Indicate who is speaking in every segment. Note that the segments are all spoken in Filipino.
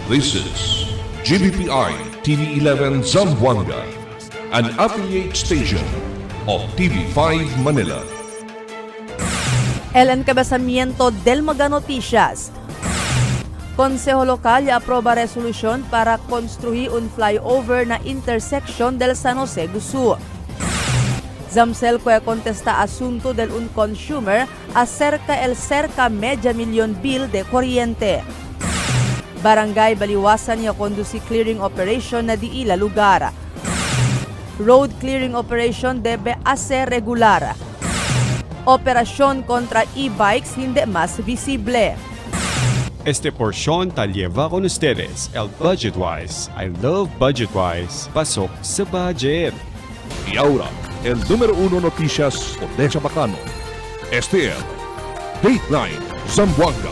Speaker 1: This is GBPI TV11 Zamboanga, an affiliate station of TV5 Manila.
Speaker 2: El encabezamiento del Mega Noticias. Consejo Local aproba resolution para construir un flyover na intersection del San Jose Gusu. Zamcel contesta asunto del un consumer acerca el cerca media millón bill de kuryente. Barangay Baliwasan conduce clearing operation na di ila lugar. Road clearing operation debe hacer regular. Operasyon kontra e-bikes hindi mas visible.
Speaker 3: Este porción tal lleva con ustedes el Budgetwise. I love Budgetwise. Pasok sa budget.
Speaker 1: Y ahora, el número 1 noticias por Deja Bacano. Este es Dateline Zamboanga.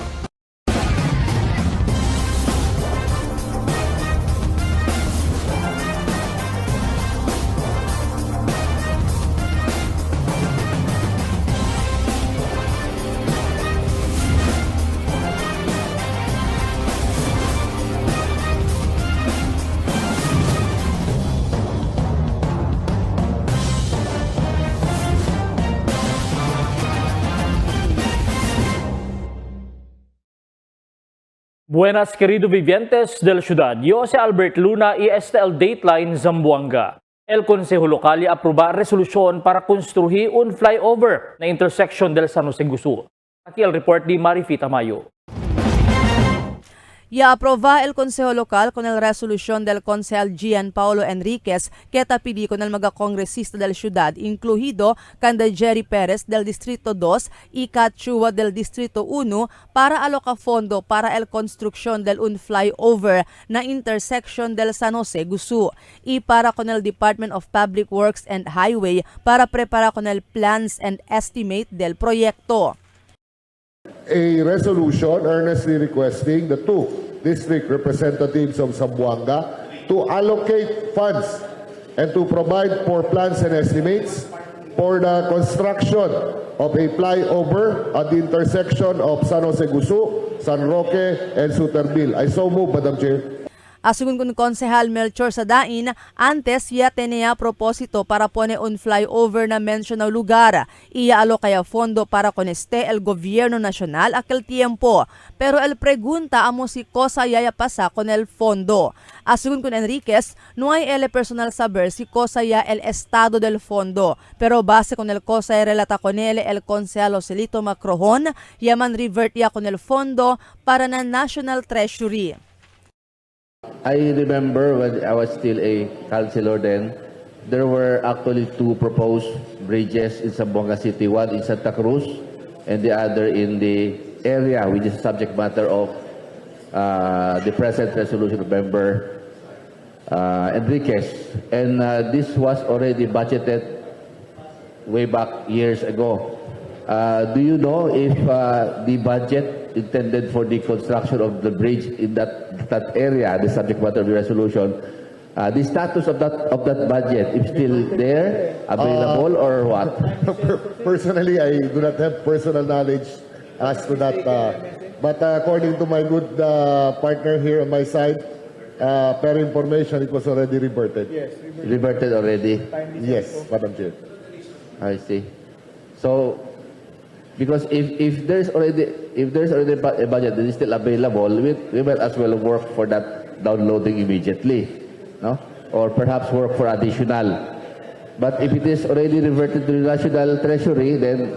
Speaker 4: Buenas queridos vivientes de la ciudad, yo soy Albert Luna y este es el Dateline Zamboanga. El Consejo Local aproba resolución para construir un flyover na intersection del San Jose Gusu. Aquí el report de Marifita Mayo.
Speaker 2: Aprova el Consejo Local con el resolución del Concejal Gian Paulo Enriquez que tapidi con el mga congresista de la ciudad, incluido Kanda Jerry Perez del Distrito 2 y Kat Chua del Distrito 1 para aloca fondo para el construcción del un flyover na intersection del San Jose Gusu y para con el Department of Public Works and Highway para preparar con el plans and estimate del proyecto.
Speaker 5: A resolution earnestly requesting the two district representatives of Zamboanga to allocate funds and to provide for plans and estimates for the construction of a flyover at the intersection of San Jose Gusu, San Roque, and Suterbil. I so move, Madam Chair.
Speaker 2: Asungun con Konsehal Melchor Sadain, antes ya tenía propósito para poner un flyover na mencionado lugar. Iyaalo kaya fondo para con este el gobierno nacional aquel tiempo. Pero el pregunta amo si cosa yaya pasa con el fondo. Asungun con Enriquez, no hay el personal saber si cosa ya el estado del fondo. Pero base con el cosa y relata con él el Konsehal Joselito Macrojon, yaman revert ya con el fondo para na National Treasury.
Speaker 6: I remember when I was still a councilor then, there were actually two proposed bridges in Zamboanga City, one in Santa Cruz and the other in the area which is subject matter of the present resolution of Member Enriquez. And this was already budgeted way back years ago. Do you know if the budget intended for the construction of the bridge in that area, the subject matter of the resolution, the status of that budget, if still there, available, or what?
Speaker 5: Personally, I do not have personal knowledge as to that. But according to my good partner here on my side, per information, it was already reverted.
Speaker 6: Yes, reverted already.
Speaker 5: Yes, Madam Chair.
Speaker 6: I see. So, because if there's already a budget that is still available, we might as well work for that downloading immediately, no? Or perhaps work for additional. But if it is already reverted to the National Treasury, then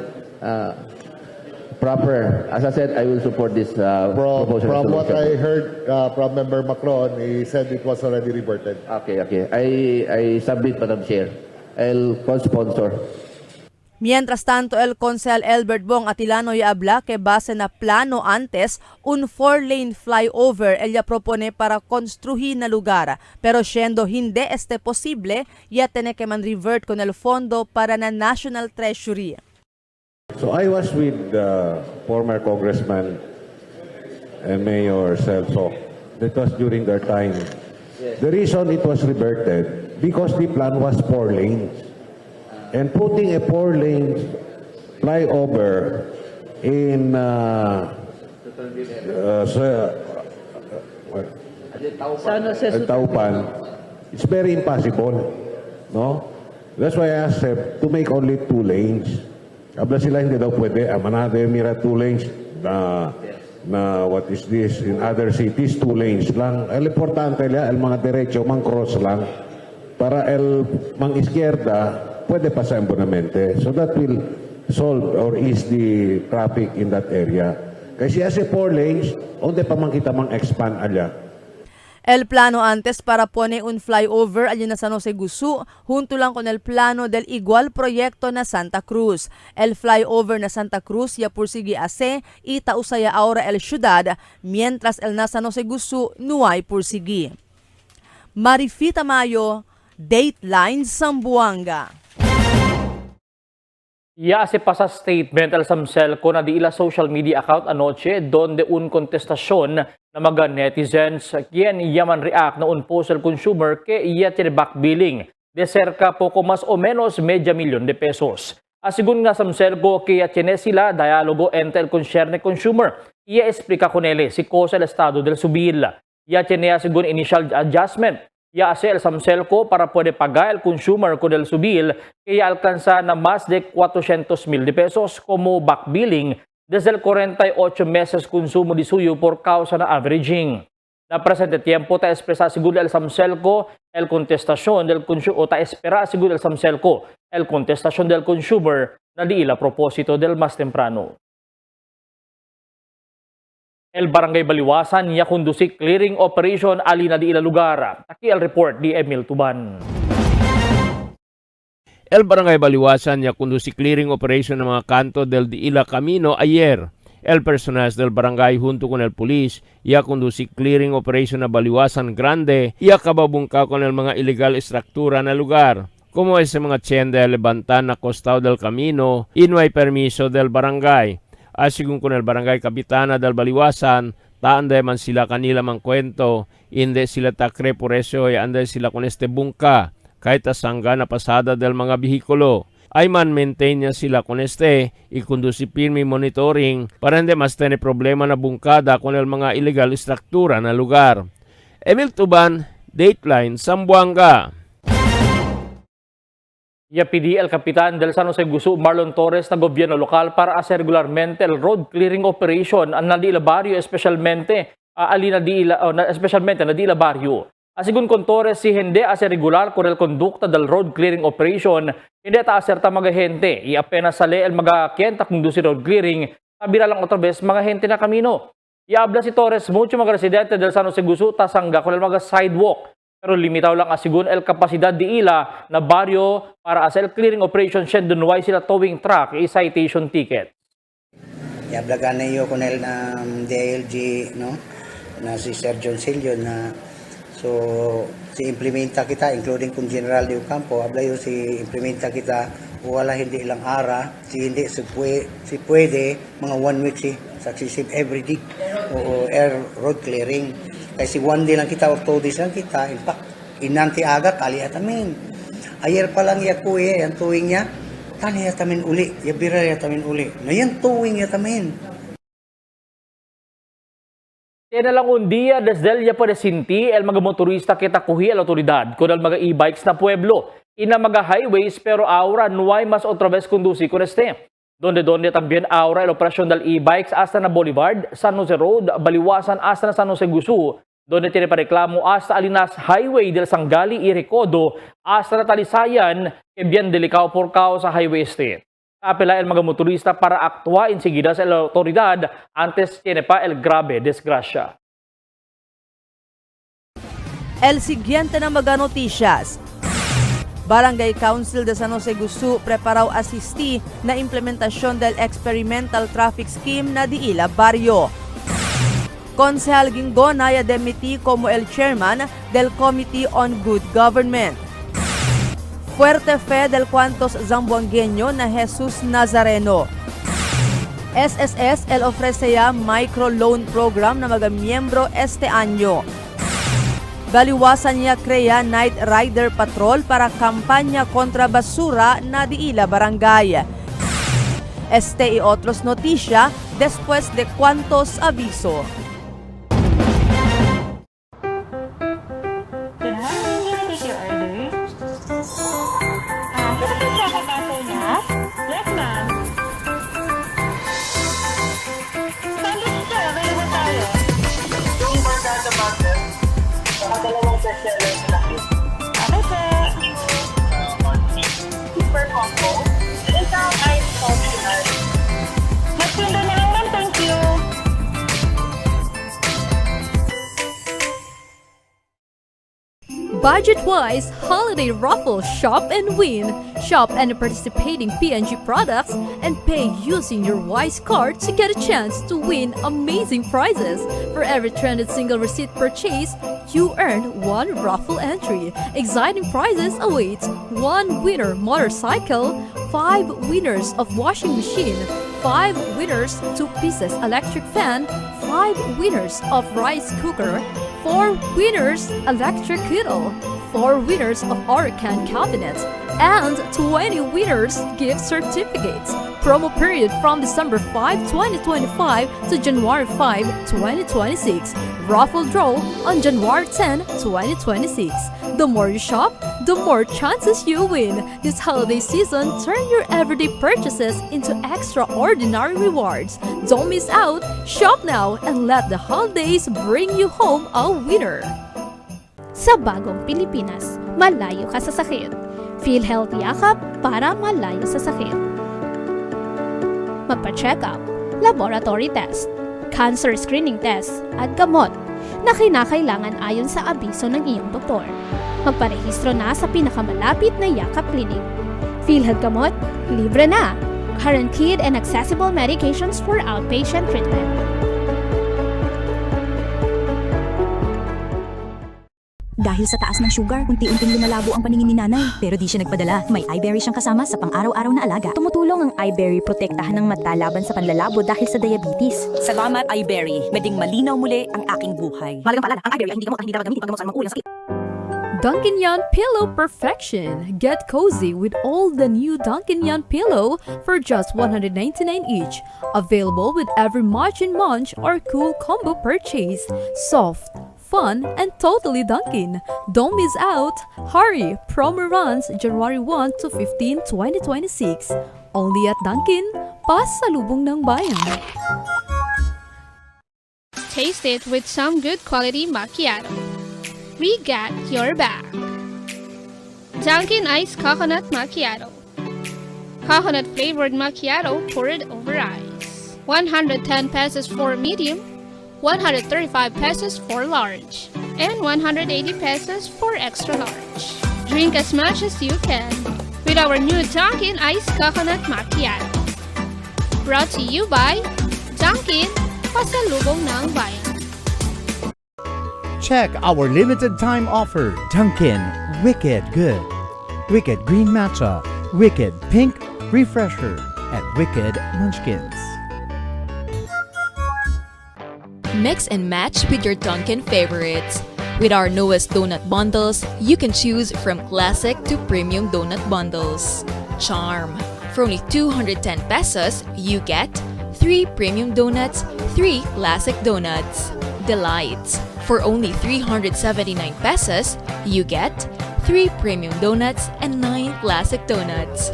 Speaker 6: proper. As I said, I will support this proposal.
Speaker 5: From what I heard from Member Macron, he said it was already reverted.
Speaker 6: Okay. I submit, Madam Chair. I'll co-sponsor.
Speaker 2: Mientras tanto, el Konsehal Albert Bong Atilano y habla que base na plano antes un 4-lane flyover ella propone para construir na lugar. Pero siendo hindi este posible, ya tiene que man revert con el fondo para na National Treasury.
Speaker 7: So I was with former Congressman and Mayor Celso. That was during their time. The reason it was reverted, because the plan was 4 lanes. And putting a 4-lane flyover in and Taupan, it's very impossible. No? That's why I asked them to make only 2 lanes. Abla sila hindi daw pwede. Manado mira 2 lanes na what is this? In other cities, 2 lanes lang. El importante nila, el mga derecho, mang cross lang. Para el mang izquierda, pwede pa sa Embonamente. So that will solve or ease the traffic in that area. Kasi as 4 lanes, onde pa man kita mang expand alya.
Speaker 2: El plano antes para pone un flyover allí na San Jose Gusu, junto lang con el plano del igual proyecto na Santa Cruz. El flyover na Santa Cruz ya pursigi ase, ita usaya ahora el ciudad, mientras el na San Jose Gusu no hay pursigi. Marifita Mayo, Dateline Zamboanga.
Speaker 4: Ya se pasa statement al Samselco na di ila social media account anoche donde un contestasyon na mga netizens quien yaman react na un post el consumer que iya tiene back billing de cerca poco más o menos media milyon de pesos. Asigun nga Samselco que ya tiene sila dialogo entre el concerne consumer. Iya explica con ele si cosa el estado del subil. Ya tiene asigun initial adjustment. Ya hace el Samselco para puede pagar el consumer con el subil que ya alcanza na más de 400,000 de pesos como back billing desde el 48 meses consumo de suyo por causa na averaging. Na presente tiempo ta expresa seguro el Samselco el contestación del consumer o ta espera seguro el Samselco el contestación del consumer na di ila propósito del mas temprano. El Barangay Baliwasan ya conduci clearing operation ali na di ila lugar. Aquí el report di Emil Tuban.
Speaker 8: El Barangay Baliwasan ya conduci clearing operation ng mga kanto del di ila camino ayer. El personal del barangay junto con el pulis ya conduci clearing operation na Baliwasan Grande ya kababungka con el mga illegal estruktura na lugar. Como ese mga tienda levantan na costado del camino y no hay permiso del barangay. Asigun con el barangay kapitana del Baliwasan, taande man sila kanila mang kwento, hindi sila takre por eso y ande sila con este bungka, kahit asangga na pasada del mga bihikulo. Ay man maintain niya sila con este, y conduci firme monitoring para hindi mas tene problema na bungkada con el mga illegal estruktura na lugar. Emil Tuban, Dateline Zamboanga.
Speaker 4: Ya pidi el kapitan del San Jose Gusu Marlon Torres na gobyerno lokal para hacer regularmente el road clearing operation na di ila barrio especialmente especialmente na di ila barrio. Asigun con Torres si hindi hacer regular con el conducta del road clearing operation hindi ta hacer ta mga gente y apenas sale el mga kienta kung si road clearing sabira lang otra vez mga gente na kamino. Iabla si Torres mucho mga residente del San Jose Gusu tasangga con el mga sidewalk. Pero limitaw lang asigun el kapasidad di ila na baryo para hacer clearing operation siya dunway sila towing truck y citation ticket.
Speaker 9: Yablagan na con el DILG, no? Na si Sir John Silio na so si implementa kita including kung General de Ocampo, habla yun si implementa kita wala hindi ilang ara, si hindi si pwede mga 1 week si successive every day o air road clearing. Kasi 1 day lang kita or 2 days lang kita, in fact, inanti aga, tali atamin. Ayer pa lang yakuya, yan tuwing niya, tali atamin uli, yabira atamin uli. Na yan tuwing yatamin.
Speaker 4: Tiene lang un día desde el ya paresinti el mga motorista que takuhi al autoridad con el mga e-bikes na pueblo. Ina mga highways pero ahora no hay más otra vez conduci con este. Donde también ahora el operación del e-bikes hasta na Boulevard, San Jose Road, Baliwasan hasta na San Jose Gusu, donde tiene pa reklamo hasta Alinas Highway del Sangali y Recodo, hasta na Talisayan, que bien delicado por causa Highway State. Apela el mga motorista para actuar enseguida sa la autoridad antes tiene pa el grave desgracia.
Speaker 2: El siguiente na mga noticias. Barangay Council de San Jose Gusu preparao asisti na implementasyon del experimental traffic scheme na di ila barrio. Konsehal Ginggona ya demiti como el chairman del Committee on Good Government. Fuerte fe del cuantos zamboangueño na Jesus Nazareno. SSS el ofrece ya microloan program na mga miyembro este año. Baliwasan niya crea Night Rider Patrol para kampanya kontra basura na di ila barangay. Este y otros noticia después de cuantos aviso.
Speaker 10: Budget-wise holiday raffle, shop and win. Shop any participating P&G products and pay using your Wise card to get a chance to win amazing prizes. For every trended single receipt purchase, you earn one raffle entry. Exciting prizes await. 1 winner motorcycle, 5 winners of washing machine, 5 winners 2 pieces electric fan, 5 winners of rice cooker, 4 winners electric kettle, 4 winners of Oracan cabinets, and 20 winners gift certificates. Promo period from December 5, 2025 to January 5, 2026. Raffle draw on January 10, 2026. The more you shop, the more chances you win. This holiday season, turn your everyday purchases into extraordinary rewards. Don't miss out. Shop now and let the holidays bring you home a winner.
Speaker 11: Sa bagong Pilipinas, malayo ka sa sakit. PhilHealth Yakap para malayo sa sakit. Magpa-check up, laboratory test, cancer screening test, at gamot na kinakailangan ayon sa abiso ng iyong doktor. Magparehistro na sa pinakamalapit na Yakap Clinic. PhilHealth Gamot, libre na! Guaranteed and accessible medications for outpatient treatment.
Speaker 12: Dahil sa taas ng sugar, unti-unting lumalabo ang paningin ni nanay. Pero di siya nagpadala. May iBerry siyang kasama sa pang-araw-araw na alaga. Tumutulong ang iBerry protektahan ng mata laban sa panlalabo dahil sa diabetes.
Speaker 13: Salamat iBerry. Meding malinaw muli ang aking buhay.
Speaker 12: Malagang paalala, ang iBerry ay hindi gamot ang hindi dapat gamitin pag gamot sa anumang uri ng sakit.
Speaker 10: Dunkin' Yan Pillow Perfection. Get cozy with all the new Dunkin' Yan Pillow for just $199 each. Available with every March and Munch or Cool combo purchase. Soft, fun, and totally Dunkin'. Don't miss out. Hurry! Promo runs January 1 to 15, 2026. Only at Dunkin', pasalubong ng bayan.
Speaker 14: Taste it with some good quality macchiato. We got your back. Dunkin' Iced Coconut Macchiato. Coconut flavored macchiato poured over ice. 110 pesos for medium, 135 pesos for large, and 180 pesos for extra large. Drink as much as you can with our new Dunkin' Iced Coconut Macchiato. Brought to you by Dunkin', pasalubong ng bayan.
Speaker 15: Check our limited time offer. Dunkin' Wicked Good, Wicked Green Matcha, Wicked Pink Refresher, and Wicked Munchkins.
Speaker 16: Mix and match with your Dunkin' favorites. With our newest donut bundles, you can choose from classic to premium donut bundles. Charm. For only 210 pesos, you get 3 premium donuts, 3 classic donuts. Delights. For only 379 pesos, you get 3 premium donuts and 9 classic donuts.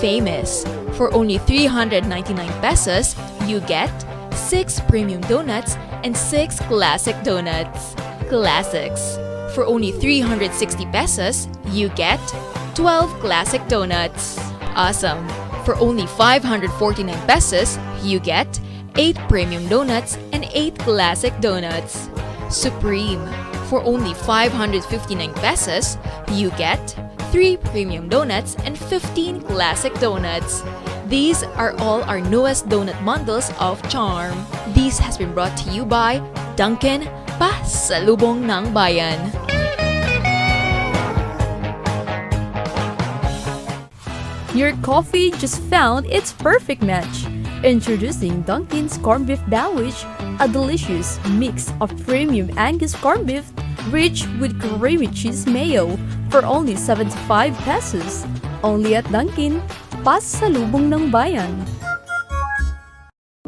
Speaker 16: Famous. For only 399 pesos, you get 6 premium donuts and 6 classic donuts. Classics. For only 360 pesos, you get 12 classic donuts. Awesome. For only 549 pesos, you get 8 premium donuts and 8 classic donuts. Supreme. For only 559 pesos, you get 3 premium donuts and 15 classic donuts. These are all our newest donut bundles of Charm. This has been brought to you by Dunkin', pasalubong ng bayan.
Speaker 10: Your coffee just found its perfect match. Introducing Dunkin's Corned Beef Sandwich, a delicious mix of premium Angus corned beef rich with creamy cheese mayo for only 75 pesos. Only at Dunkin', pasalubong ng bayan.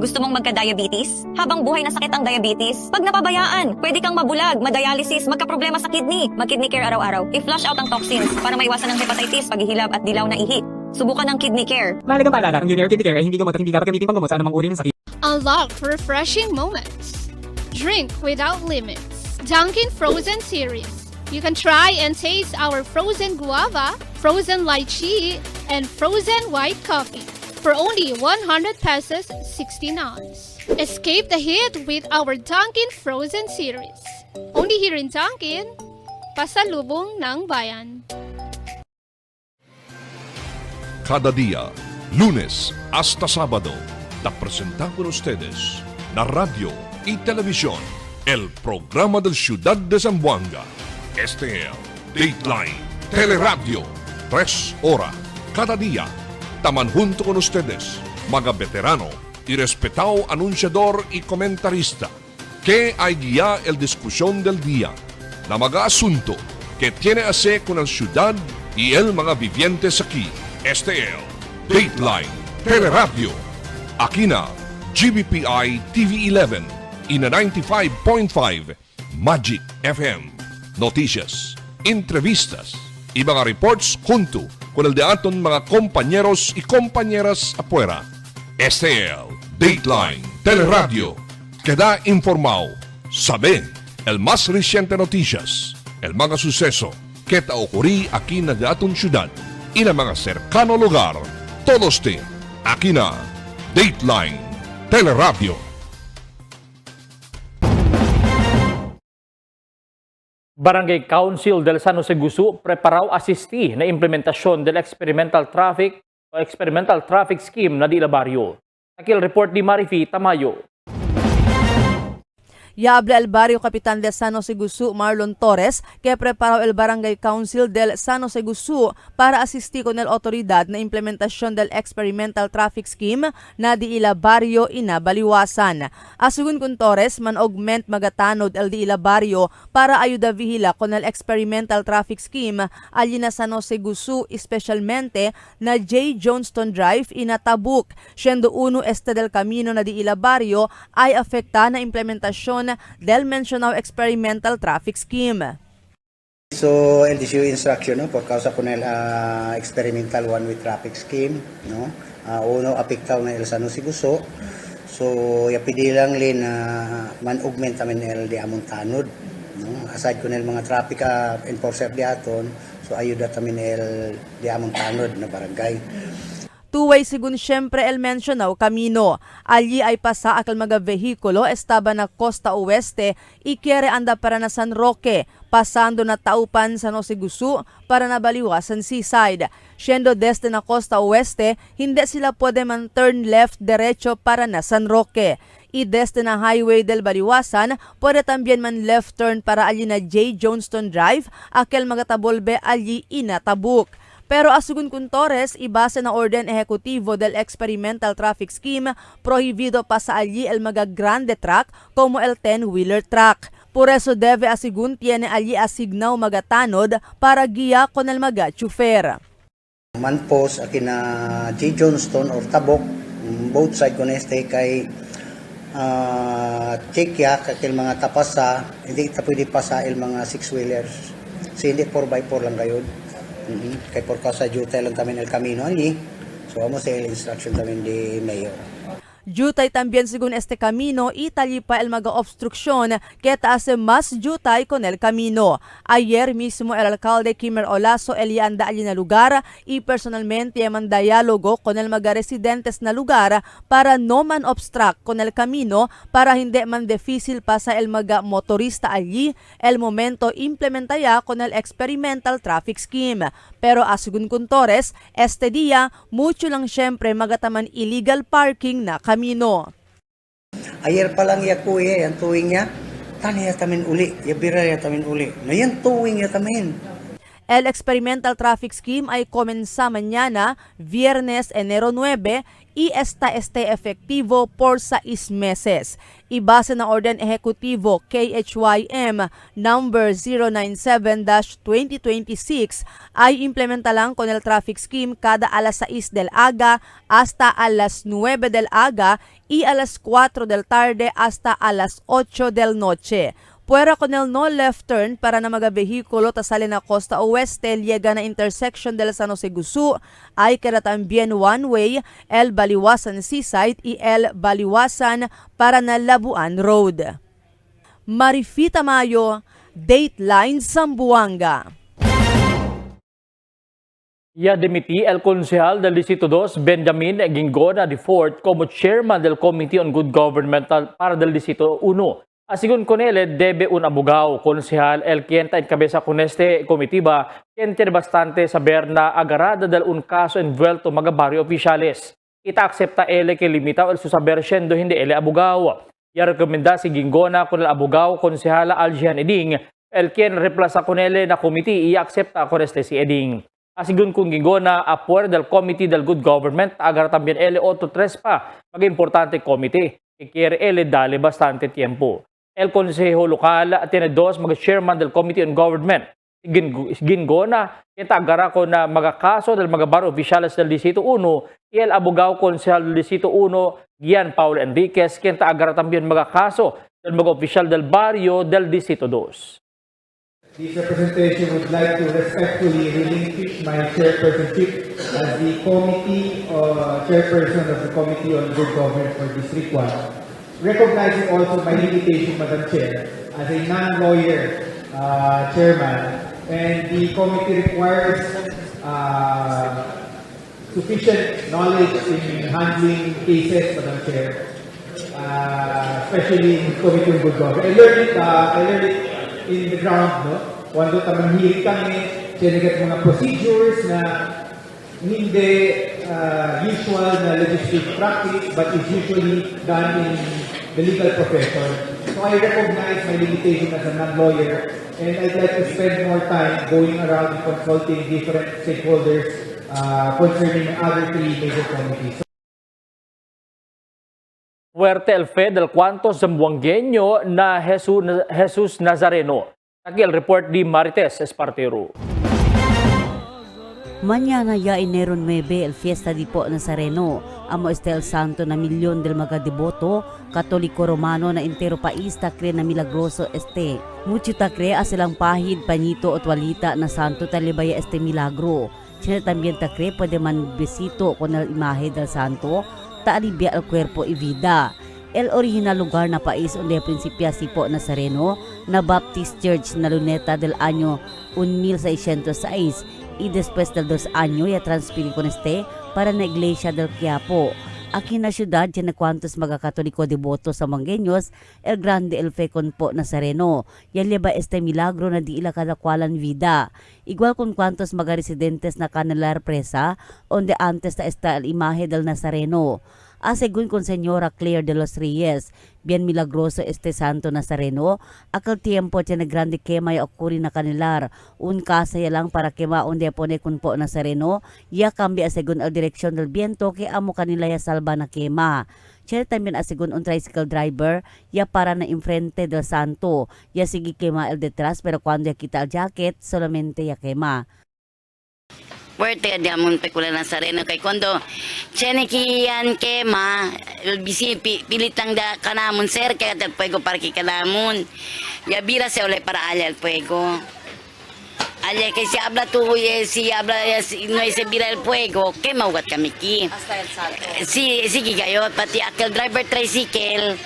Speaker 17: Gusto mong magka-diabetes? Habang buhay na sakit ang diabetes, pag napabayaan, pwede kang mabulag, madialysis, magka-problema sa kidney. Mag-kidney care araw-araw. I-flush out ang toxins para maiwasan ng hepatitis, paghihilab at dilaw na ihi. Subukan ng kidney care.
Speaker 18: Mahalagang paalala, ang Junior Kidney Care ay hindi gamot at hindi dapat gamitin panggamot sa anumang uri ng sakit.
Speaker 14: Unlock refreshing moments. Drink without limits. Dunkin' Frozen Series. You can try and taste our frozen guava, frozen lychee, and frozen white coffee for only 100 pesos 16 ounce. Escape the heat with our Dunkin' Frozen Series. Only here in Dunkin', pasalubong ng bayan.
Speaker 1: Cada día, lunes hasta sábado, te presentamos con ustedes la radio y televisión, el programa del Ciudad de Zamboanga. Este es Dateline Teleradio, 3 horas cada día. Taman junto con ustedes, mga veterano y respetado anunciador y comentarista, que hay guía el discusión del día, na mga asunto que tiene a ver con la ciudad y el mga vivientes aquí. Este es Dateline Teleradio. Aquí na GBPI TV11 y na 95.5 Magic FM. Noticias, entrevistas y mga reports junto con el de aton mga compañeros y compañeras afuera. Este es Dateline Teleradio. Queda informado, sabe el más reciente noticias, el mga suceso que te ocurrí aquí na de aton ciudad y na mga cercano lugar. Todos te aquí na Dateline Teleradio.
Speaker 4: Barangay Council del San Jose Gusu preparaw asisti na implementasyon del experimental traffic scheme na di la barrio. Akil report ni Marifi Tamayo.
Speaker 2: Y habla el barrio Capitan de San Jose Gusu, Marlon Torres, que preparó el Barangay Council del San Jose Gusu para asistir con el autoridad na implementación del Experimental Traffic Scheme na di ila barrio ina baliwasan. Asugun kun Torres, man-augment magatanod el di ila barrio para ayuda vihila con el Experimental Traffic Scheme ali na San Jose Gusu, especialmente na J. Johnston Drive ina Tabuk, siendo uno este del camino na di ila barrio ay afekta na implementasyon del mencionado experimental traffic scheme.
Speaker 9: So, el issue instruction, no, por causa con el experimental one-way traffic scheme, no, uno apektaw na el San Jose Gusu, so yapidilang lin man-augment namin el di among tanod, no, aside con el mga traffic enforcer di aton, so ayuda tamin el di among tanod na barangay.
Speaker 2: Two-way sigun siyempre el mencionado camino. Allí ay pasa akal mga vehikulo estaba na Costa Oeste y quiere anda para na San Roque, pasando na Taupan San Jose Gusu para na Baliwasan Seaside. Siendo desde na Costa Oeste, hindi sila pwede man turn left derecho para na San Roque. Y desde na Highway del Baliwasan, pwede también man left turn para allí na J. Johnston Drive, akal mga tabolbe allí ina Tabuk. Pero asugun kun Torres, ibase na orden ejecutivo del experimental traffic scheme, prohibido pa sa allí el mga grande truck como el 10-wheeler truck. Por eso debe asigun tiene allí asignaw mga tanod para giya con el mga chufer.
Speaker 9: Manpos akin na J. Johnston or Tabok, both side con este kay checkya kakil mga tapasa, hindi ta pwede pasa el mga 6-wheelers. So hindi 4x4 lang kayo. Kaya por causa jutay lang también el camino allí. So vamos a el instruction también de Mayor.
Speaker 2: Jutay también según este camino y tali pa el mga obstruksyon que hace más jutay con el camino. Ayer mismo el alcalde Kimer Olaso elianda allí na lugar y personalmente man dialogo con el mga residentes na lugar para no man obstruct con el camino para hindi man difícil pa sa el mga motorista allí el momento implementaya con el experimental traffic scheme. Pero asugun kun Torres, este día mucho lang syempre magataman illegal parking na camino.
Speaker 9: Ayer pa lang ya kuya, yan tuwing niya, tani ya tamin uli, ya bira ya tamin uli. Na yan tuwing ya tamin.
Speaker 2: El experimental traffic scheme ay comenza mañana, Viernes, Enero 9, y este efectivo por 6 meses. Y base na orden ejecutivo KHYM number 097-2026 ay implementa lang con el traffic scheme kada alas 6 del aga hasta alas 9 del aga y alas 4 del tarde hasta alas 8 del noche. Puera con el no left turn para na mga vehikulo tasali na Costa Oeste liega na intersection del San Jose Gusu ay kaya también one way el Baliwasan Seaside y el Baliwasan para na Labuan Road. Marifi Tamayo, Dateline Zamboanga.
Speaker 4: Ya dimiti el konsehal del Distrito 2, Benjamin Gingona IV como chairman del Committee on Good Government para del Distrito 1. Asigun con ele debe un abogado, konsehal el quien encabeza con este comitiba, quien tiene bastante saber na agarrada del un caso envuelto mga barrio oficiales. Ita aksepta ele que limitaw el su saber siendo hindi ele abogado. Ya rekomenda si Gingona con el abogado konsehala Aljian Eding, el quien reemplaza con ele na committee y acepta con este si Eding. Asigun kung Gingona apoyo del Committee del Good Government, agar también ele otro tres pa, mag importante committee, que quiere ele dale bastante tiempo. El Consejo Local tiene dos mag-chairman del Committee on Government. Gingona, kita agara ko na magakaso del mga barrio oficiales del Distrito 1 y el abogado konsehal del Distrito 1, Gian Paulo Enriquez, quien agara también magakaso del mga oficial del barrio del Distrito 2.
Speaker 19: This representation would like to respectfully relinquish my chairpersonship as the committee chairperson of the Committee on Good Government for District 1. Recognizing also my limitation, Madam Chair, as a non-lawyer chairman, and the committee requires sufficient knowledge in handling cases, Madam Chair, especially in Committee on Good Government. I learned it in the ground, no? Wando tamang hilig kami, sinigat mga procedures na hindi usual na legislative practice, but is usually done in the legal profession. So I recognize my limitation as a non-lawyer, and I'd like to spend more time going around and consulting different stakeholders concerning other three major committees.
Speaker 4: Fuerte el fe del cuanto zamboangueño na Jesus Nazareno. Aquí el report di Marites Espartero.
Speaker 20: Mañana ya enero 9 el fiesta di po Nazareno. Amo este el santo na milyon del mga deboto, katoliko romano na entero país ta cree na milagroso este. Mucho ta cree asilang pahid, panito o tualita na santo talibaya este milagro. Sina también ta cree pwede man besito con el imahe del santo, ta alibia el cuerpo y vida. El original lugar na país onde prinsipya si po Nazareno na Baptist Church na Luneta del año 1606 y después del 2 años ya transferi con este para na Iglesia del Quiapo. Aquí na syudad dyan na kwantos mga katoliko deboto sa Mangueños, el grande el fecon po Nazareno. Yan liba este milagro na di ila kadakwalan vida. Igual kung kwantos mga residentes na kanalar presa, onde antes na esta el imahe del Nazareno. Asegun con Señora Claire de los Reyes, bien milagroso este santo Nazareno, aquel tiempo tiene grande quema y ocurri na kanilar, un casa ya lang para quema onde pone kun po Nazareno, ya cambia según el dirección del viento que amo kanila ya salva na quema. Siya también asegun un tricycle driver, ya para na enfrente del santo, ya sige quema el detrás pero cuando ya quita el jacket, solamente ya quema.
Speaker 21: Fuerte diamond pekula Nazareno kay kondo chenikian kema bisi pilitang da kanamon sir kaya del puego para ki kanamon ya bira se ole para alya el puego alya kay si habla tu si habla no se bira el puego kema ugat kami ki hasta el salto si gigayot pati aquel driver tricycle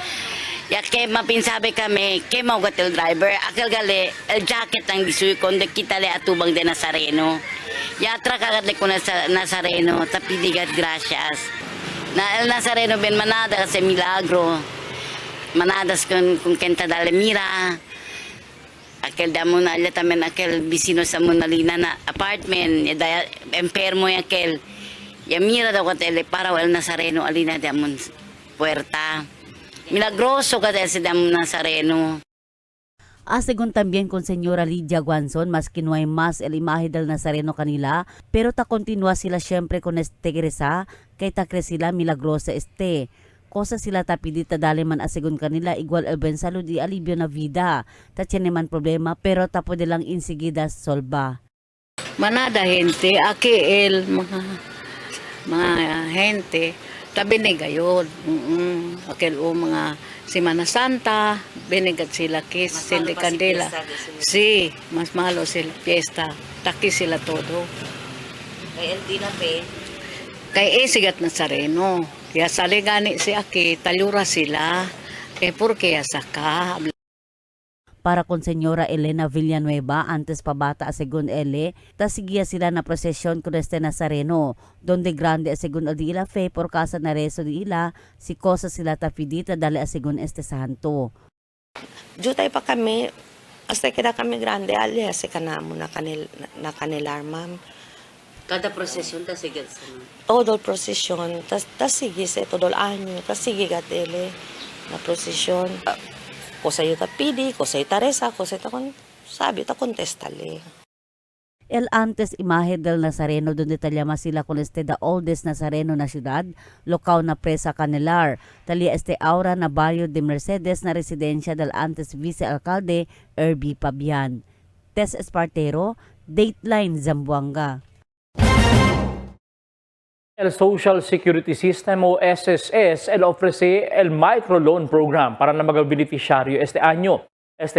Speaker 21: ya que mapinsabi kami kay maugat el driver akal gale el jacket ang disuy konde kita le atubang de Nazareno. Yatra kagat ko na sa Nazareno, tapidigat gracias. Na el Nazareno ben manada sa milagro. Manadas kung kenta dale mira. Aquel damo na ala tamen aquel bisino sa Monalina na apartment, ya enfermo aquel. Ya mira daw katele para el Nazareno alina damon puerta. Milagroso katel si damo Nazareno.
Speaker 20: Asegun también con Señora Lydia Guanzon, mas que no hay más el imahe del Nazareno kanila, pero ta continúa sila siempre con este gresa, kay ta kre sila milagrosa este. Cosa sila tapidita dali man asegun kanila, igual el ben salud y alivio na vida. Ta tiene man problema, pero ta pwede lang insigida solba.
Speaker 22: Manada gente, aki el mga gente, tabi negayon. Akil o mga Semana Santa, binigat sila kis, sindi kandila. Si, mas malo sila fiesta, taki sila todo.
Speaker 21: Kay el dina pe.
Speaker 22: Kay sigat Nazareno. Kaya saligani si aki, talura sila. Kaya porque asaka.
Speaker 20: Para con Señora Elena Villanueva, antes pa bata según ele, tasigia sila na prosesyon con este Nazareno, donde grande según el di ila fe por casa na reso di ila, si cosa sila tafidita dali según este santo.
Speaker 3: Jutay pa kami, hasta kida kami grande, alias ka na mo na kanilar, ma'am.
Speaker 5: Kada prosesyon, ta sige sa
Speaker 3: Todol prosesyon, tas sige sa todol anyo, tas sige gatele na prosesyon. Ko sa'yo ta pidi, ko sa'yo ta resa, ko sa'yo ta sabi ta kontestale.
Speaker 20: El antes imahe del Nazareno donde talyama sila con the oldest Nazareno na siyudad, lokaw na presa Canelar. Tali aura na barrio de Mercedes na residensya del antes vice-alcalde Herbie Pabian. Tess Espartero, Dateline Zamboanga.
Speaker 4: El Social Security System o SSS el ofrece el microloan program para na mga beneficiaryo este año.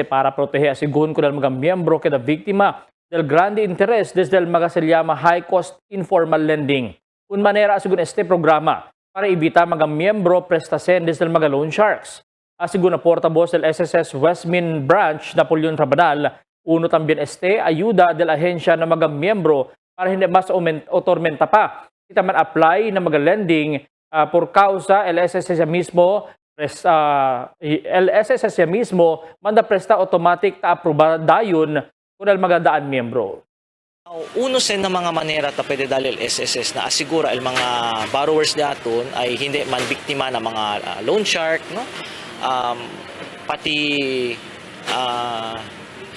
Speaker 4: Para proteger asigun con el mga miyembro que da víctima del grande interés desde el mga se llama high cost informal lending. Un manera asigun este programa para evitar mga miyembro prestasen desde el mga loan sharks. Asigun na portavoz del SSS Westmin Branch Napoleon Rabanal, uno también ayuda de la ahensya ng mga miyembro para hindi mas tormenta pa. Kita man apply ng mga lending por causa el SSS mismo manda presta automatic ta aprobada yun kung magandaan miyembro.
Speaker 23: Uno sa mga manera ta pwede dali SSS na asigura el mga borrowers daton ay hindi man biktima ng mga loan shark, no? Pati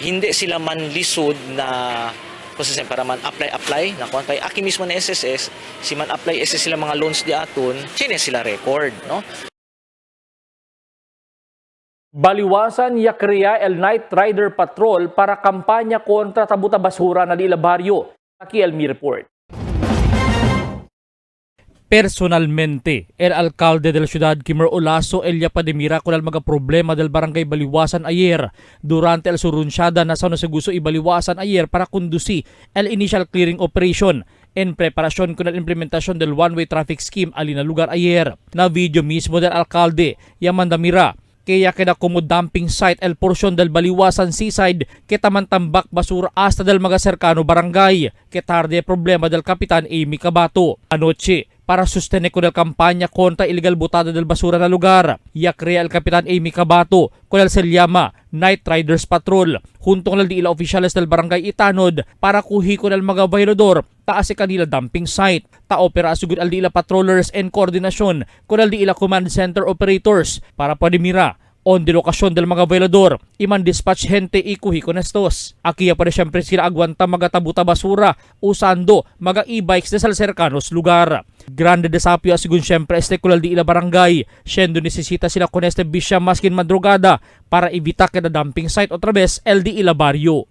Speaker 23: hindi sila man lisod na process para man apply na kung kay aki mismo na SSS si man apply SSS sila mga loans daton sine sila record, no?
Speaker 4: Baliwasan yakriya el Night Rider Patrol para kampanya kontra tabuta basura na Dila Barrio. Aquí el Mi Report. Personalmente, el alcalde de la ciudad Kimmer Olaso Elia Pademira con el mga problema del barangay Baliwasan ayer durante el surunsyada na sa gusto ibaliwasan ayer para conduci el initial clearing operation en preparación con la implementación del one-way traffic scheme alina lugar ayer. Na video mismo del alcalde Yamandamira kaya kinakumo dumping site el portion del Baliwasan Seaside que tamantambak basura hasta del mga cercano barangay que tarde problema del Kapitan Amy Cabato. Anoche, para sostener con el kampanya contra illegal botada del basura na lugar, yakrea el Kapitan Amy Cabato con el se llama Night Riders Patrol junto con el dila oficiales del barangay Itanod para kuhi con el mga violador taas kanila dumping site. Ta-opera asugod al dila patrollers en koordinasyon con el dila command center operators para padimira on di lokasyon del mga violador, iman dispatch gente ikuhi con estos. Akiya pa siyempre sila agwanta mga tabuta basura usando mga e-bikes sa cercanos lugar. Grande desafio asigun siyempre kulal di ila barangay, siendo nesesita sila con este bisya maskin madrugada para evita kada dumping site otra vez el di ila barrio.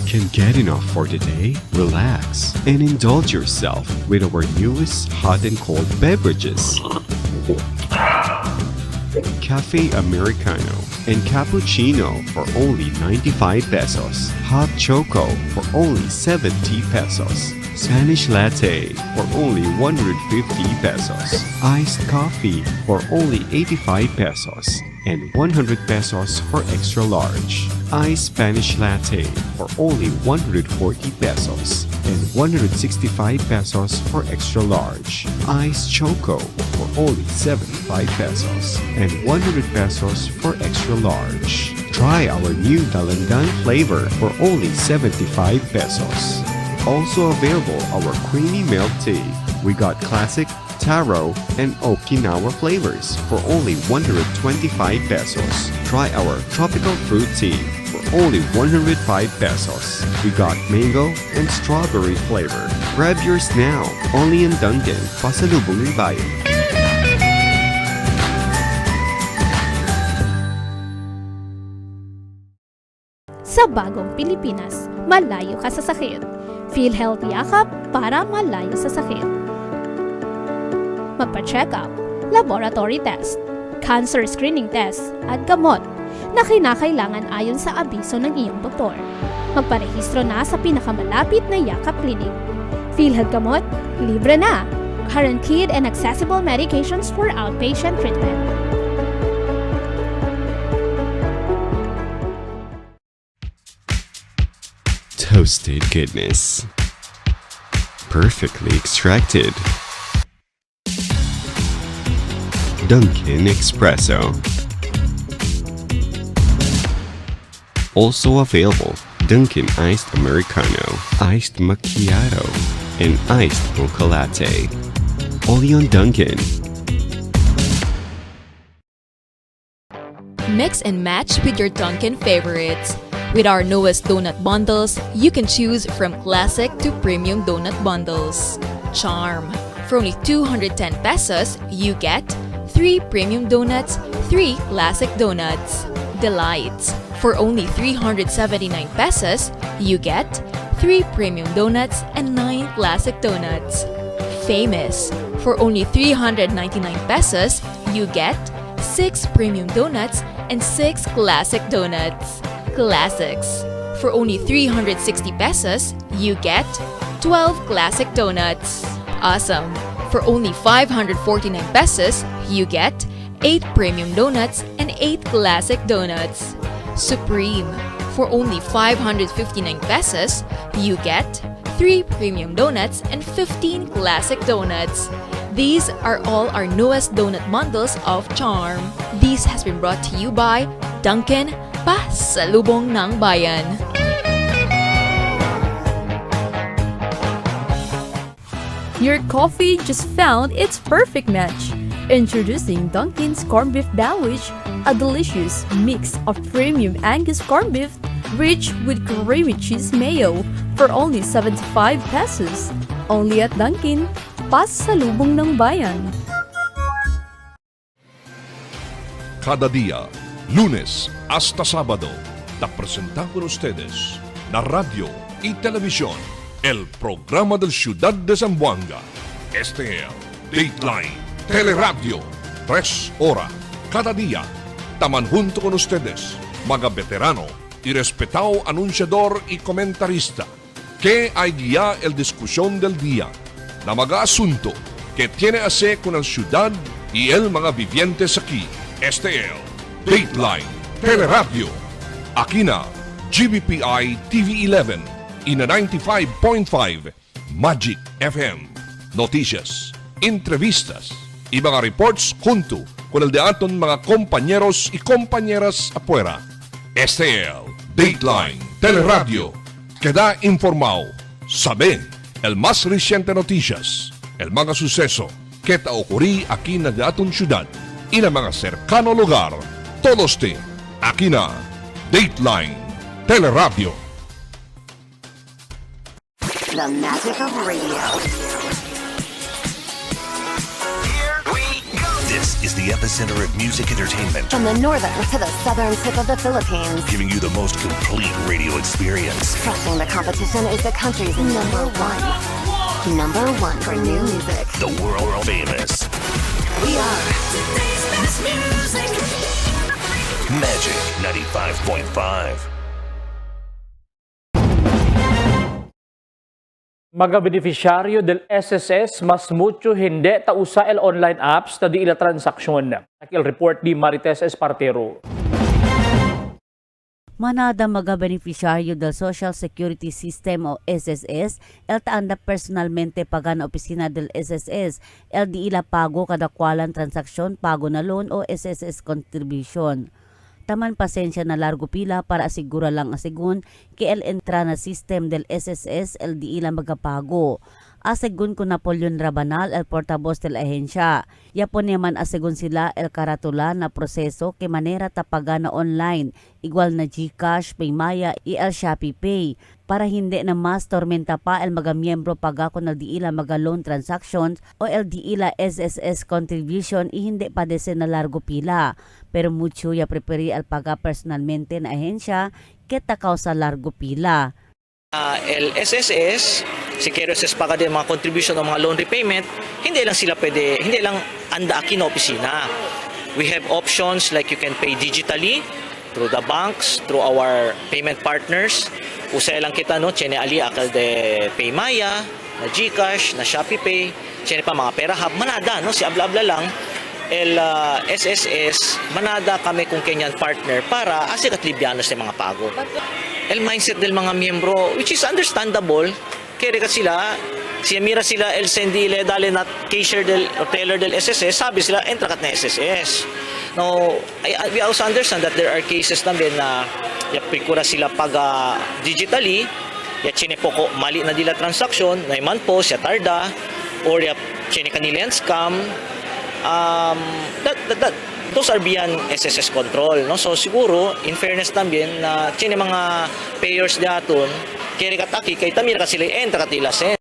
Speaker 24: Can get enough for today? Relax and indulge yourself with our newest hot and cold beverages. Cafe Americano and Cappuccino for only 95 pesos. Hot Choco for only 70 pesos. Spanish Latte for only 150 pesos. Iced Coffee for only 85 pesos. And 100 pesos for extra large. Iced Spanish Latte for only 140 pesos. And 165 pesos for extra large. Iced Choco for only 75 pesos. And 100 pesos for extra large. Try our new Dalandan flavor for only 75 pesos. Also available our creamy milk tea. We got classic, taro, and Okinawa flavors for only 125 pesos. Try our tropical fruit tea for only 105 pesos. We got mango and strawberry flavor. Grab yours now, only in Dunkin', Pasalubong ng Bayan.
Speaker 11: Sa bagong Pilipinas, malayo ka sa sakit. PhilHealth Yakap para malayo sa sakit. magpa-check up, laboratory test, cancer screening test, at gamot na kinakailangan ayon sa abiso ng iyong doktor. Magparehistro na sa pinakamalapit na Yakap Clinic. PhilHealth gamot, libre na. Guaranteed and accessible medications for outpatient treatment.
Speaker 24: Toasted goodness. Perfectly extracted. Dunkin' Espresso. Also available, Dunkin' Iced Americano, Iced Macchiato, and Iced Mocha Latte. Only on Dunkin'.
Speaker 16: Mix and match with your Dunkin' favorites. With our newest donut bundles, you can choose from classic to premium donut bundles. Charm. For only 210 pesos, you get 3 premium donuts, 3 classic donuts. Delights. For only 379 pesos, you get 3 premium donuts and 9 classic donuts. Famous. For only 399 pesos, you get 6 premium donuts and 6 classic donuts. Classics. For only 360 pesos, you get 12 classic donuts. Awesome. For only 549 pesos, you get 8 premium donuts and 8 classic donuts. Supreme. For only 559 pesos, you get 3 premium donuts and 15 classic donuts. These are all our newest donut bundles of Charm. This has been brought to you by Dunkin', pasalubong ng bayan.
Speaker 2: Your coffee just found its perfect match. Introducing Dunkin's Corned Beef Sandwich, a delicious mix of premium Angus corned beef rich with creamy cheese mayo for only 75 pesos. Only at Dunkin', pasalubong ng bayan.
Speaker 1: Cada día, lunes hasta sábado, te presentamos con ustedes la radio y televisión, el programa del Ciudad de Zamboanga. Este es Dateline Teleradio, 3 horas cada día. Taman junto con ustedes, mga veterano y respetado anunciador y comentarista, que hay guía el discusión del día, na mga asunto que tiene a ver con la ciudad y el mga vivientes aquí. Este es Dateline Teleradio. Aquí na GBPI TV11 y na 95.5 Magic FM. Noticias, entrevistas y mga reports junto con el de aton mga compañeros y compañeras afuera. Este es Dateline Teleradio. Queda informado, sabe el más reciente noticias, el mga suceso que ta ocurrí aquí na de aton ciudad y na mga cercano lugar. Todos te aquí na Dateline Teleradio.
Speaker 6: The magic of radio.
Speaker 7: This is the epicenter of music entertainment.
Speaker 6: From the northern to the southern tip of the Philippines.
Speaker 7: Giving you the most complete radio experience.
Speaker 6: Crushing the competition is the country's number one. Number one for new music.
Speaker 7: The world famous.
Speaker 6: We are today's best music.
Speaker 7: Magic 95.5.
Speaker 4: Mga beneficiaryo del SSS mas mucho hindi ta usa el online apps ta di ila transaksyon. Nakil report di Marites Espartero.
Speaker 20: Manada mga beneficiaryo del Social Security System o SSS, el taanda personalmente paga na opisina del SSS, el di ila pago kada kwalan transaksyon, pago na loan o SSS contribution. Taman pasensya na largo pila para asigura lang asigun que el entra na system del SSS el di ila magapago. Asegun ko Napoleon Rabanal, el portavoz del ahensya. Yapon naman asegun sila el karatula na proseso que manera tapaga na online, igual na GCash, Paymaya, y el Shopee Pay. Para hindi na mas tormenta pa el mga miyembro paga kung el di ila mga loan transactions o el di ila SSS contribution y hindi pa desen na largo pila. Pero mucho ya prepare al paga personalmente na ahensya que takaw sa largo pila.
Speaker 23: LSSS, si KRSS pa din mga contribution ng mga loan repayment, hindi lang andaaki na opisina. We have options like you can pay digitally through the banks, through our payment partners. Usay lang kita no, Chene Ali akal de Paymaya, na GCash, na ShopeePay, Chene pa mga Pera Hub, manada no, si abla-abla lang. SSS, manada kami kung kanyan partner para asikat libyanos ng mga pago. Mindset del mga miyembro, which is understandable, kaya ka sila, siya mira sila, sendile, dali na cashier del, or teller del SSS, sabi sila, entrakat na SSS. No, we also understand that there are cases namin na yapikura sila pag digitally, ya chine po ko mali na dila transaction, na iman po, siya tarda, or ya chine kanila yan scam, those are beyond SSS control, no? So siguro in fairness también na chine mga payers daton kaya kataki kay tamira ka sila entra katila sen.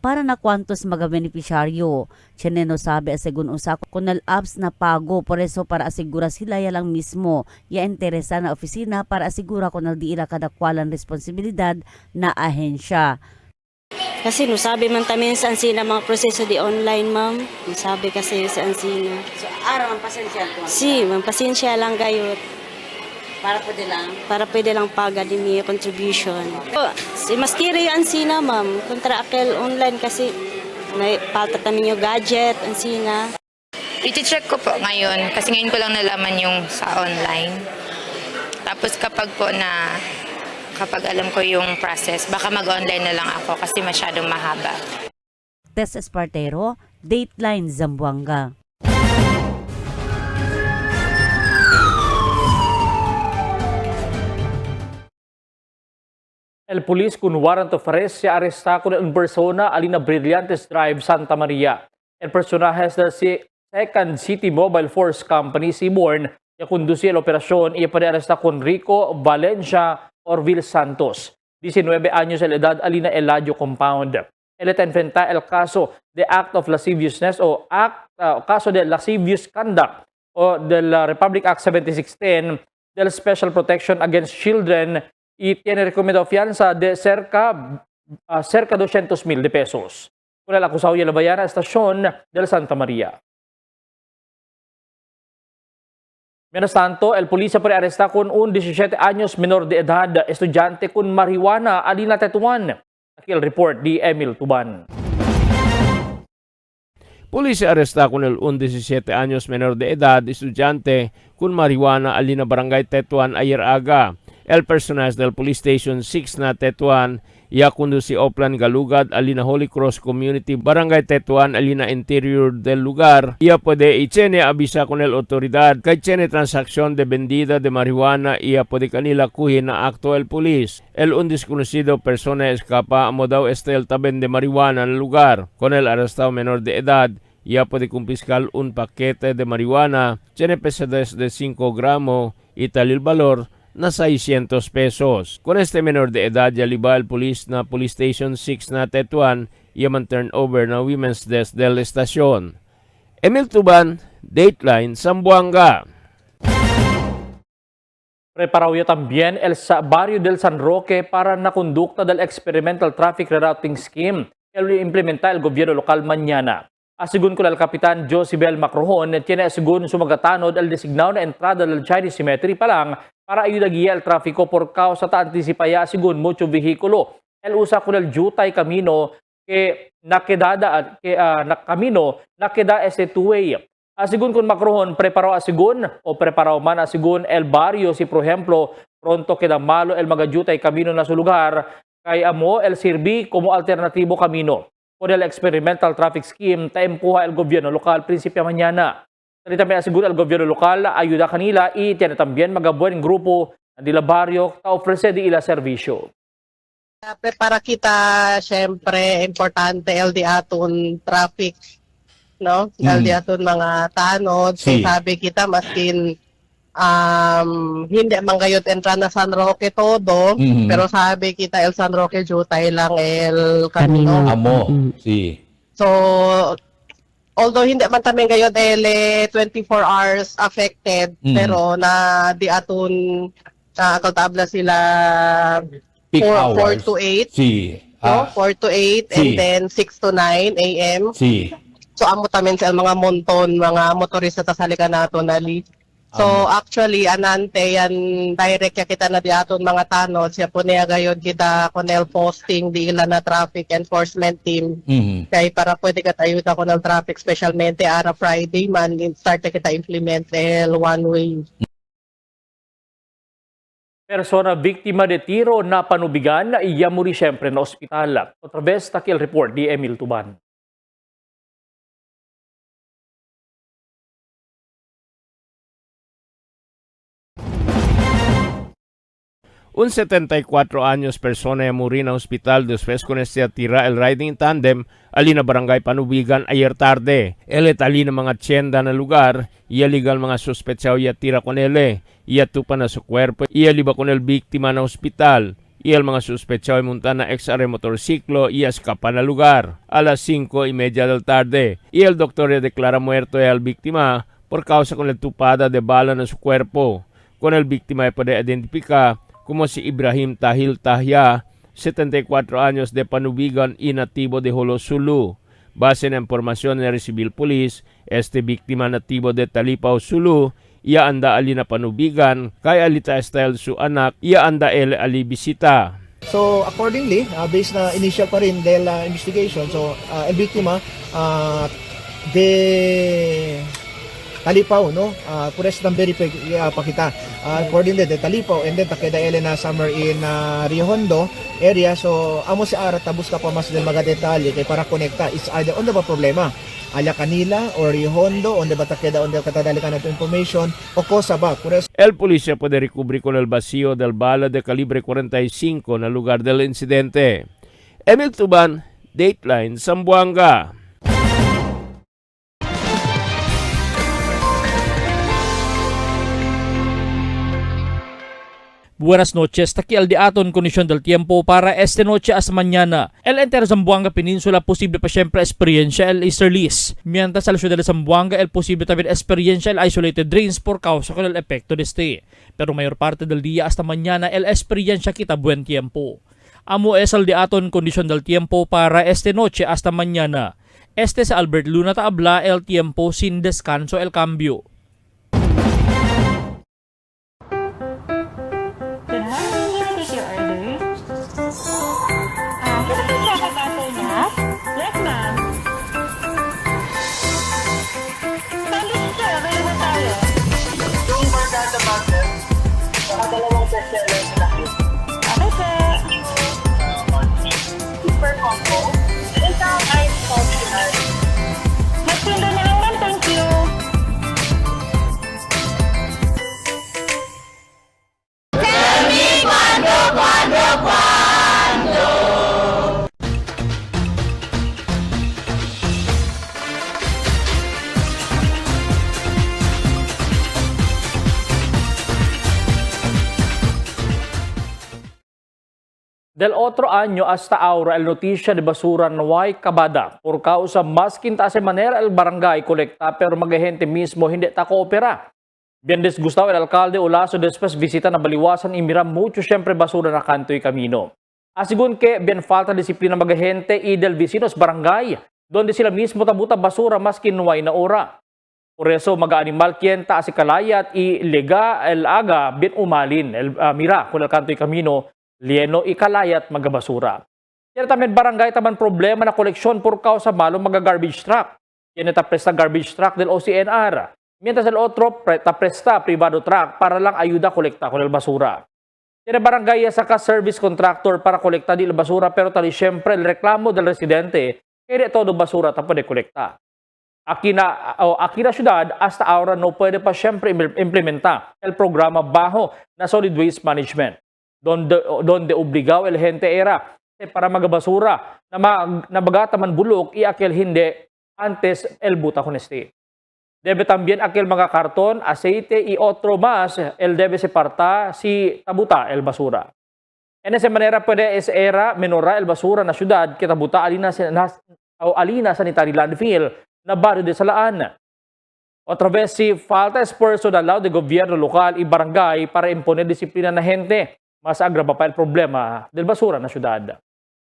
Speaker 20: Para na kwantos mga benepisyaryo, Cheneno sabi asegun usa kunal apps na pago, por eso para asigura sila ya lang mismo ya interesa na opisina para asigura kunal di ila kadakwalan responsibilidad na ahensya.
Speaker 5: Kasi no sabi man tamin sa ansina mga proseso di online, ma'am. Sabi kasi sa ansina.
Speaker 21: So, araw ang pasensya ko.
Speaker 5: Si, ma'am, pasensya lang gayot.
Speaker 21: Para pwede lang.
Speaker 5: Para pwede lang paga di mi contribution. Si maskiri yung ansina, ma'am. Kontra akel online kasi may palta kami yung gadget, ansina.
Speaker 8: I-check ko po ngayon kasi ngayon ko lang nalaman yung sa online. Tapos kapag alam ko yung process, baka mag-online na lang ako kasi masyadong mahaba.
Speaker 20: Tess Espartero, Dateline Zamboanga.
Speaker 4: El Police kun warrant of arrest si arresta kun en persona alina Brillantes Drive, Santa Maria. El personajes del Second City Mobile Force Company, Seaborn, ya kundusi el operasyon, iya pa arresta kun Rico Valencia Orville Santos, 19 años de edad, alina Eladio Compound. Él está enfrenta el caso de act of lasciviousness o caso de lascivious conduct o del Republic Act 7610 del Special Protection Against Children y tiene recomendado fianza de cerca 200,000 pesos. Con el acusado y la Bayana Estación del Santa Maria. Mientras tanto, el polisya pa aresta con un 17 años menor de edad, estudyante con marijuana, alina Tetuan. Aquí el report di Emil Tuban.
Speaker 12: Polisya aresta con un 17 años menor de edad, estudyante con marijuana, alina Barangay Tetuan ayer aga. El personal del Police Station 6 na Tetuan, ia kundusi Oplan Galugad, alina Holy Cross Community, Barangay Tetuan, alina interior del lugar. Ia puede ichene abisa con el autoridad, kay chene transaksyon de vendida de marijuana, ia puede kanila kuhin na akto el police. El un desconocido persona escapa, amo daw el taben de marijuana en el lugar. Con el arrestado menor de edad, ia puede kumpiskal un paquete de marijuana, chene pesadas de 5 gramos, y tal el valor na 600 pesos. Con este menor de edad, ya liba el police na Police Station 6 na Tetuan, yaman turn over na Women's Desk del Estasyon. Emil Tuban, Dateline, Zamboanga.
Speaker 4: Preparado también el barrio del San Roque para na conducta del Experimental Traffic Rerouting Scheme que lo implementa el gobierno local mañana. Asigun ko el Kapitan Josibel Macrohon, tiene asigun sumagatanod el designado na entrada del Chinese Cemetery pa lang para ayuda guía el tráfico por causa ta anticipaya asigun mucho vehículo. El usa con el Jutay Camino que nakeda ese two-way. Asigun kun Macrohon, preparo asigun o preparo man asigun el barrio si por ejemplo pronto queda malo el mga Jutay Camino na su lugar kay amo el sirbi como alternatibo camino. Por el Experimental Traffic Scheme, taempuha el gobierno local prinsipya mañana. Salita may asiguro el gobierno local, ayuda kanila, y tiene también mga buwan grupo ng dila baryo ta ofrece di ila servisyo.
Speaker 13: Para kita, syempre, importante LD aton traffic, no? LD aton mga tanod. So, sabi kita, maskin hindi man gayud entra na San Roque todo, pero sabi kita el San Roque Jutay lang el Camino.
Speaker 15: Amo, si.
Speaker 13: So, although hindi man tamin gayud 24 hours affected, pero na di aton katabla sila
Speaker 12: Peak
Speaker 13: 4
Speaker 12: hours.
Speaker 13: to 8.
Speaker 12: Sí.
Speaker 13: No? 4 to 8 and
Speaker 12: Sí.
Speaker 13: then 6 to 9 a.m.
Speaker 12: Sí.
Speaker 13: So amo tamen sa mga monton, mga motorista ta sa nato nali. So actually anante yan direct ya kita na diaton mga tanod siya po niya gayon kita konel posting di ila na traffic enforcement team. Kay para pwede ka tayo ta konel traffic specialmente ara Friday man start na kita implement el one way.
Speaker 4: Persona biktima de tiro na panubigan na iya muri siyempre na ospital. Otra vez, takil report di Emil Tuban.
Speaker 12: Un 74 años persona ya murió en hospital después con este tira el riding tandem alina barangay Panubigan ayer tarde. Él alina mga tienda na lugar, iya legal mga sospechado ya tira con él, iya tupa na su cuerpo, iya liba con el biktima na hospital. Iya mga sospechado monta na XR motorsiklo iya escapa na lugar. A las 5:30 del tarde, y el doctor ya declara muerto al biktima por causa con el tupada de bala na su cuerpo. Con el biktima puede identificar como si Ibrahim Tahil Tahya, 74 años de Panubigan y nativo de Jolo, Sulu. Base en información de Civil Police, este biktima nativo de Talipao, Sulu, ia anda ali na Panubigan, kay alita style su anak, ia anda ele ali bisita.
Speaker 10: So accordingly, based na initial pa rin dahil investigation, so el biktima de Talipao, no? Pures ng verify pa kita. According to the Talipao, and then takeda ele na summer in Rio Hondo area. So amo si Ara tabus ka pa mas del mga detalye kay para konekta. It's either on the ba problema ala kanila or Rio Hondo on the ba takeda on the katadali ka na information o kosa ba. Pures
Speaker 12: El policía puede recubrir con el vacío del bala de calibre 45 en el lugar del incidente. Emil Tuban, Dateline, Zamboanga.
Speaker 4: Buenas noches, takial di aton kondisyon del tiempo para este noche hasta mañana. El entero Zamboanga Peninsula posible pa siempre experiencia el easterlies. Mientras a la ciudad de Zamboanga el posible también experiencia el isolated rains por causa con el efecto de este. Pero mayor parte del día hasta mañana el experiencia kita buen tiempo. Amo es el di aton kondisyon del tiempo para este noche hasta mañana. Este es Albert Luna Taabla, el tiempo sin descanso el cambio.
Speaker 15: Super combo. Isang ice coffee. Magtinda na lang, ma'am. Thank you. Tell me cuando.
Speaker 4: Del otro año hasta ahora el noticia de basura no hay acabada por causa más quinta se manera el barangay colecta pero magahente mismo hindi ta koopera. Bien disgustado el alcalde Olaso después visita na baliwasan y mira mucho siempre basura na kanto y camino. Asigun que bien falta disiplina magahente y del vecinos barangay donde sila mismo tabuta basura mas kinuway na ora. Por eso mag-animal kienta si kalayat y lega el aga bien umalin el mira con el kanto y camino lieno ikalayat magabasura. Yan tamen barangay taman problema na koleksyon por causa malo maga-garbage truck. Yan ta presta garbage truck del OCNR. Mientras el otro ta presta privado truck para lang ayuda kolekta con el basura. Yan barangay saka service contractor para kolekta di el basura pero tali siempre el reklamo del residente kaya todo basura ta pwede kolekta. Aquí na ciudad hasta ahora no puede pa siempre implementa el programa bajo na solid waste management. Donde obligado el gente era para magabasura na bagataman bulok y aquel hindi antes el buta con este. Debe también aquel mga karton, aceite y otro más, el debe separta si tabuta el basura. En esa manera puede es era menora el basura na ciudad que tabuta alina sanitary landfill na barrio de Salaan. Otra vez si falta esfuerzo del lado de gobierno local y barangay para imponer disiplina na gente. mas agrava pa el problema del basura na syudad.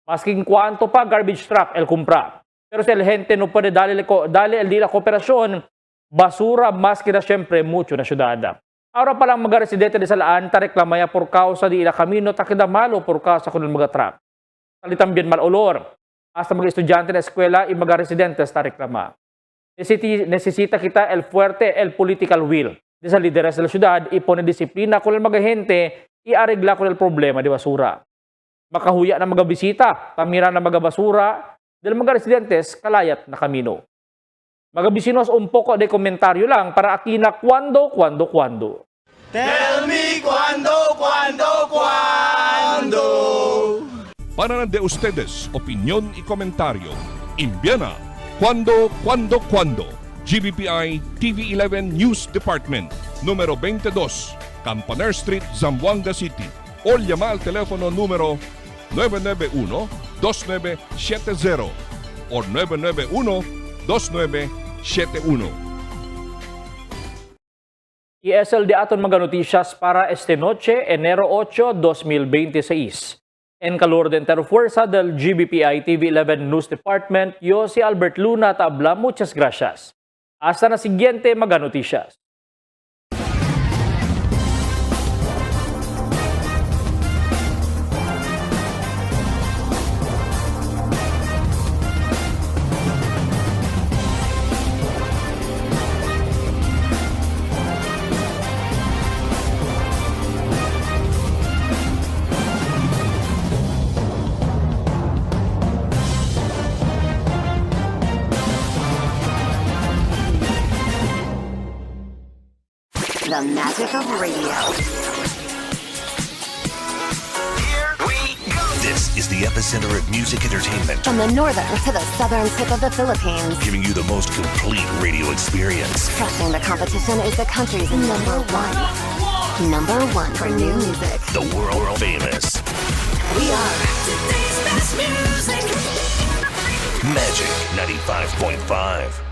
Speaker 4: Masking cuanto pa garbage truck el compra. Pero si el gente no puede dale el di la cooperación, basura más que na siyempre mucho na syudad. Ahora pa lang mga residente de Salaan, tareklamaya por causa di ila camino takida malo por causa kunun mga truck. Salitan bien mal olor. Hasta mga estudyante na eskwela y mga residente sa reklama. Necesita kita el fuerte el political will. De sa lideres de la syudad, ipone disiplina kung mga gente, i-aregla kung el problema di basura. Makahuya na mga bisita, tamira na mga basura, del mga residentes kalayat na kamino. Mga bisinos, un poco de komentaryo lang para aquí na cuando.
Speaker 9: Tell me cuando.
Speaker 1: Para de ustedes, opinión y comentario. Envíana cuando. GBPI TV11 News Department, número 22, Campaner Street, Zamboanga City. O llama al teléfono número 991-2970 o 991-2971.
Speaker 4: ESL de aton mga noticias para este noche, enero 8, 2026. En calor de Interfuerza del GBPI TV11 News Department, yo si Albert Luna tabla, muchas gracias. Hasta na siguiente mga noticias.
Speaker 6: The magic of radio.
Speaker 7: This is the epicenter of music entertainment,
Speaker 6: From the northern to the southern tip of the Philippines.
Speaker 7: giving you the most complete radio experience.
Speaker 6: Crushing the competition is the country's number one. Number one for new music.
Speaker 7: The world famous
Speaker 6: We are
Speaker 7: Magic 95.5.